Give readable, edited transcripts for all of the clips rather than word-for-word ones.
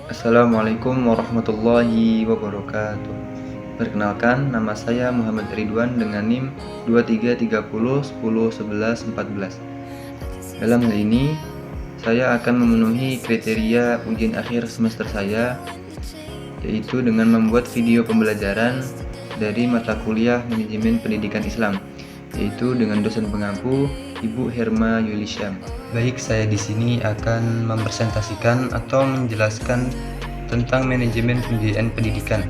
Assalamualaikum warahmatullahi wabarakatuh. Perkenalkan, nama saya Muhammad Ridwan dengan NIM 2330101114. Dalam hal ini, saya akan memenuhi kriteria ujian akhir semester saya, yaitu dengan membuat video pembelajaran dari mata kuliah Manajemen Pendidikan Islam, yaitu dengan dosen pengampu Ibu Herma Yulisyam. Baik, saya di sini akan mempresentasikan atau menjelaskan tentang manajemen pembiayaan pendidikan.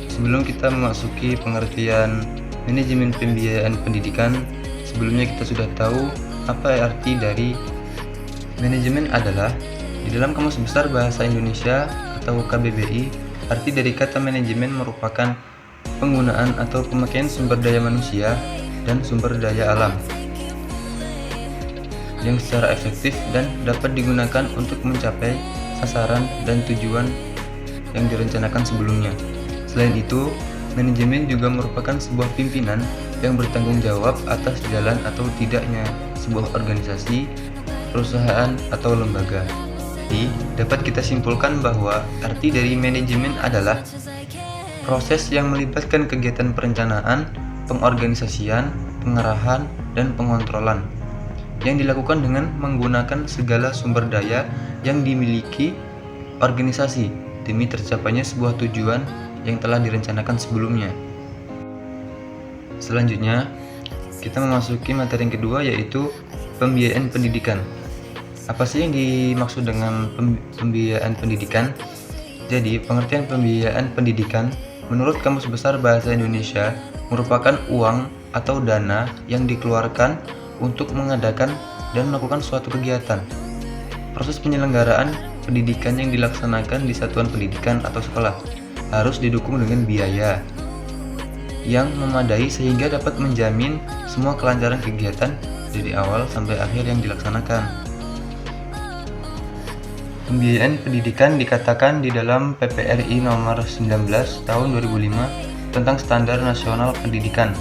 Sebelum kita memasuki pengertian manajemen pembiayaan pendidikan, sebelumnya kita sudah tahu apa arti dari manajemen adalah di dalam Kamus Besar Bahasa Indonesia atau KBBI, arti dari kata manajemen merupakan penggunaan atau pemakaian sumber daya manusia dan sumber daya alam yang secara efektif dan dapat digunakan untuk mencapai sasaran dan tujuan yang direncanakan sebelumnya. Selain itu, manajemen juga merupakan sebuah pimpinan yang bertanggung jawab atas jalan atau tidaknya sebuah organisasi, perusahaan, atau lembaga. Jadi, dapat kita simpulkan bahwa arti dari manajemen adalah proses yang melibatkan kegiatan perencanaan, pengorganisasian, pengarahan, dan pengontrolan yang dilakukan dengan menggunakan segala sumber daya yang dimiliki organisasi demi tercapainya sebuah tujuan yang telah direncanakan sebelumnya. Selanjutnya, kita memasuki materi yang kedua, yaitu pembiayaan pendidikan. Apa sih yang dimaksud dengan pembiayaan pendidikan? Jadi, pengertian pembiayaan pendidikan menurut Kamus Besar Bahasa Indonesia merupakan uang atau dana yang dikeluarkan untuk mengadakan dan melakukan suatu kegiatan. Proses penyelenggaraan pendidikan yang dilaksanakan di satuan pendidikan atau sekolah harus didukung dengan biaya yang memadai sehingga dapat menjamin semua kelancaran kegiatan dari awal sampai akhir yang dilaksanakan. Pembiayaan pendidikan dikatakan di dalam PPRI nomor 19 tahun 2005 tentang Standar Nasional Pendidikan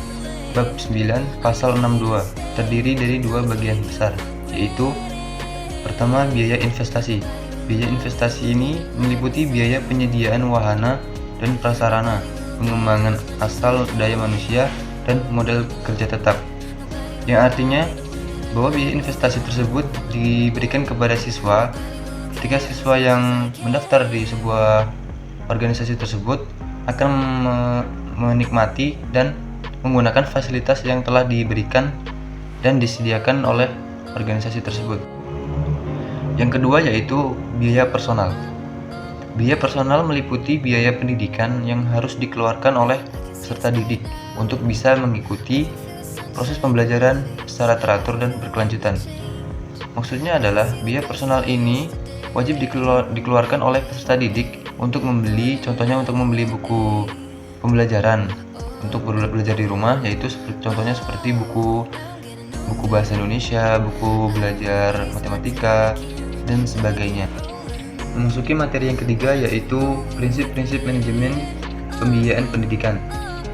Bab 9 Pasal 62 terdiri dari dua bagian besar, yaitu pertama, biaya investasi. Biaya investasi ini meliputi biaya penyediaan wahana dan prasarana, pengembangan asal daya manusia, dan modal kerja tetap. Yang artinya bahwa biaya investasi tersebut diberikan kepada siswa ketika siswa yang mendaftar di sebuah organisasi tersebut akan menikmati dan menggunakan fasilitas yang telah diberikan dan disediakan oleh organisasi tersebut. Yang kedua yaitu biaya personal. Biaya personal meliputi biaya pendidikan yang harus dikeluarkan oleh peserta didik untuk bisa mengikuti proses pembelajaran secara teratur dan berkelanjutan. Maksudnya adalah biaya personal ini wajib dikeluarkan oleh peserta didik untuk membeli, contohnya untuk membeli buku pembelajaran untuk belajar di rumah, yaitu contohnya seperti buku bahasa Indonesia, buku belajar matematika, dan sebagainya. Memasuki materi yang ketiga, yaitu prinsip-prinsip manajemen pembiayaan pendidikan.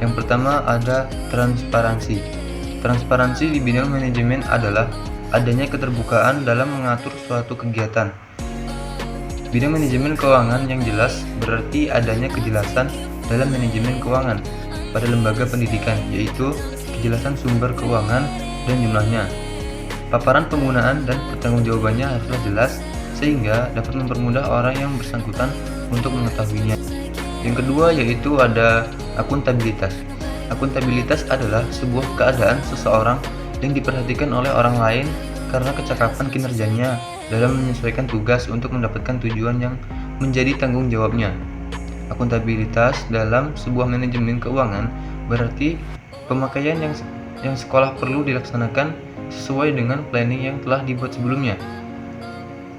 Yang pertama ada transparansi. Transparansi di bidang manajemen adalah adanya keterbukaan dalam mengatur suatu kegiatan. Bidang manajemen keuangan yang jelas berarti adanya kejelasan dalam manajemen keuangan pada lembaga pendidikan, yaitu kejelasan sumber keuangan dan jumlahnya. Paparan penggunaan dan pertanggungjawabannya haruslah jelas sehingga dapat mempermudah orang yang bersangkutan untuk mengetahuinya. Yang kedua yaitu ada akuntabilitas. Akuntabilitas adalah sebuah keadaan seseorang yang diperhatikan oleh orang lain karena kecakapan kinerjanya dalam menyesuaikan tugas untuk mendapatkan tujuan yang menjadi tanggung jawabnya. Akuntabilitas dalam sebuah manajemen keuangan berarti pemakaian yang sekolah perlu dilaksanakan sesuai dengan planning yang telah dibuat sebelumnya.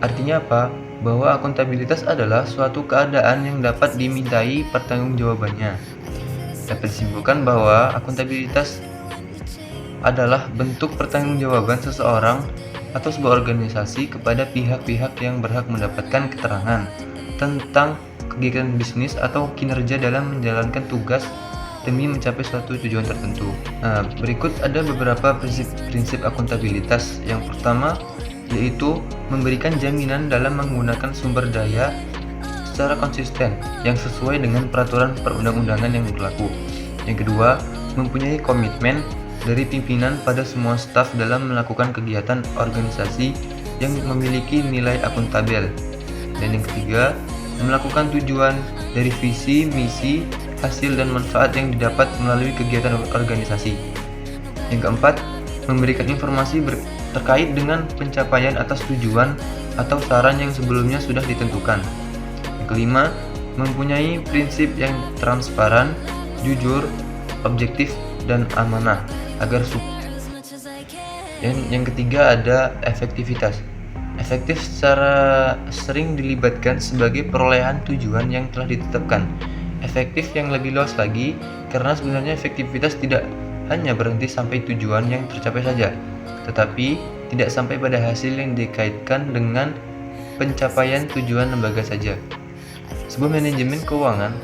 Artinya apa? Bahwa akuntabilitas adalah suatu keadaan yang dapat dimintai pertanggungjawabannya. Dapat disimpulkan bahwa akuntabilitas adalah bentuk pertanggungjawaban seseorang atau sebuah organisasi kepada pihak-pihak yang berhak mendapatkan keterangan tentang kegiatan bisnis atau kinerja dalam menjalankan tugas demi mencapai suatu tujuan tertentu. Nah, berikut ada beberapa prinsip akuntabilitas. Yang pertama yaitu memberikan jaminan dalam menggunakan sumber daya secara konsisten yang sesuai dengan peraturan perundang-undangan yang berlaku. Yang kedua, mempunyai komitmen dari pimpinan pada semua staf dalam melakukan kegiatan organisasi yang memiliki nilai akuntabel. Dan yang ketiga, melakukan tujuan dari visi, misi, hasil dan manfaat yang didapat melalui kegiatan organisasi. Yang keempat, memberikan informasi terkait dengan pencapaian atas tujuan atau saran yang sebelumnya sudah ditentukan. Yang kelima, mempunyai prinsip yang transparan, jujur, objektif, dan amanah agar yang ketiga ada efektivitas. Efektif secara sering dilibatkan sebagai perolehan tujuan yang telah ditetapkan. Efektif yang lebih luas lagi, karena sebenarnya efektivitas tidak hanya berhenti sampai tujuan yang tercapai saja, tetapi tidak sampai pada hasil yang dikaitkan dengan pencapaian tujuan lembaga saja. Sebuah manajemen keuangan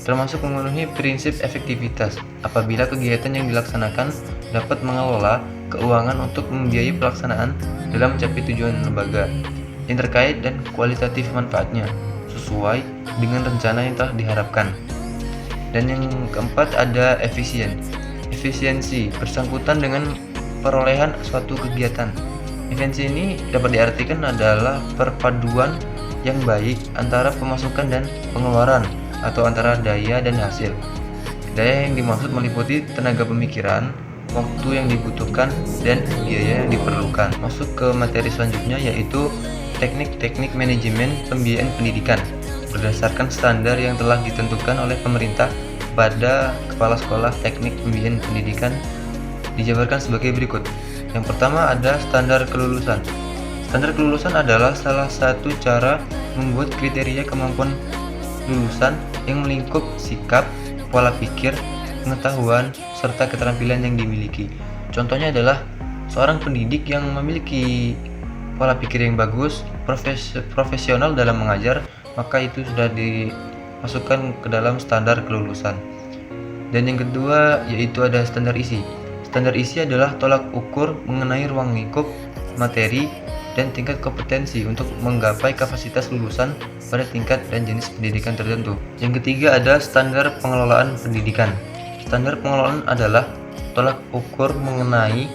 termasuk memenuhi prinsip efektivitas apabila kegiatan yang dilaksanakan dapat mengelola keuangan untuk membiayai pelaksanaan dalam mencapai tujuan lembaga yang terkait dan kualitatif manfaatnya sesuai dengan rencana yang telah diharapkan. Dan yang keempat ada efisiensi bersangkutan dengan perolehan suatu kegiatan. Efisiensi ini dapat diartikan adalah perpaduan yang baik antara pemasukan dan pengeluaran atau antara daya dan hasil. Daya yang dimaksud meliputi tenaga pemikiran, waktu yang dibutuhkan, dan biaya yang diperlukan. Masuk ke materi selanjutnya, yaitu teknik-teknik manajemen pembiayaan pendidikan berdasarkan standar yang telah ditentukan oleh pemerintah pada Kepala Sekolah Teknik Pembiayaan Pendidikan dijabarkan sebagai berikut. Yang pertama ada standar kelulusan. Standar kelulusan adalah salah satu cara membuat kriteria kemampuan lulusan yang melingkup sikap, pola pikir, pengetahuan, serta keterampilan yang dimiliki. Contohnya adalah seorang pendidik yang memiliki pola pikir yang bagus, profesional dalam mengajar, maka itu sudah dimasukkan ke dalam standar kelulusan. Dan yang kedua yaitu ada standar isi. Standar isi adalah tolak ukur mengenai ruang lingkup, materi, dan tingkat kompetensi untuk menggapai kapasitas lulusan pada tingkat dan jenis pendidikan tertentu. Yang ketiga ada standar pengelolaan pendidikan. Standar pengelolaan adalah tolak ukur mengenai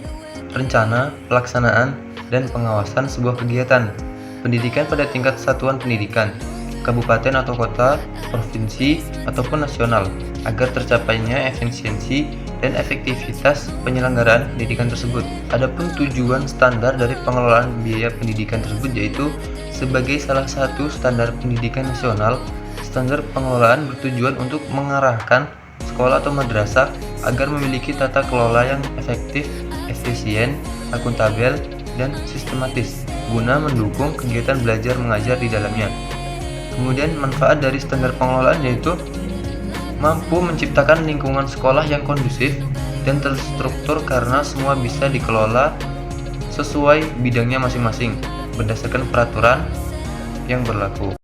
rencana, pelaksanaan, dan pengawasan sebuah kegiatan pendidikan pada tingkat satuan pendidikan, kabupaten atau kota, provinsi, ataupun nasional, agar tercapainya efisiensi dan efektivitas penyelenggaraan pendidikan tersebut. Adapun tujuan standar dari pengelolaan biaya pendidikan tersebut yaitu sebagai salah satu standar pendidikan nasional, standar pengelolaan bertujuan untuk mengarahkan sekolah atau madrasah agar memiliki tata kelola yang efektif, efisien, akuntabel, dan sistematis guna mendukung kegiatan belajar mengajar di dalamnya. Kemudian manfaat dari standar pengelolaan yaitu mampu menciptakan lingkungan sekolah yang kondusif dan terstruktur karena semua bisa dikelola sesuai bidangnya masing-masing berdasarkan peraturan yang berlaku.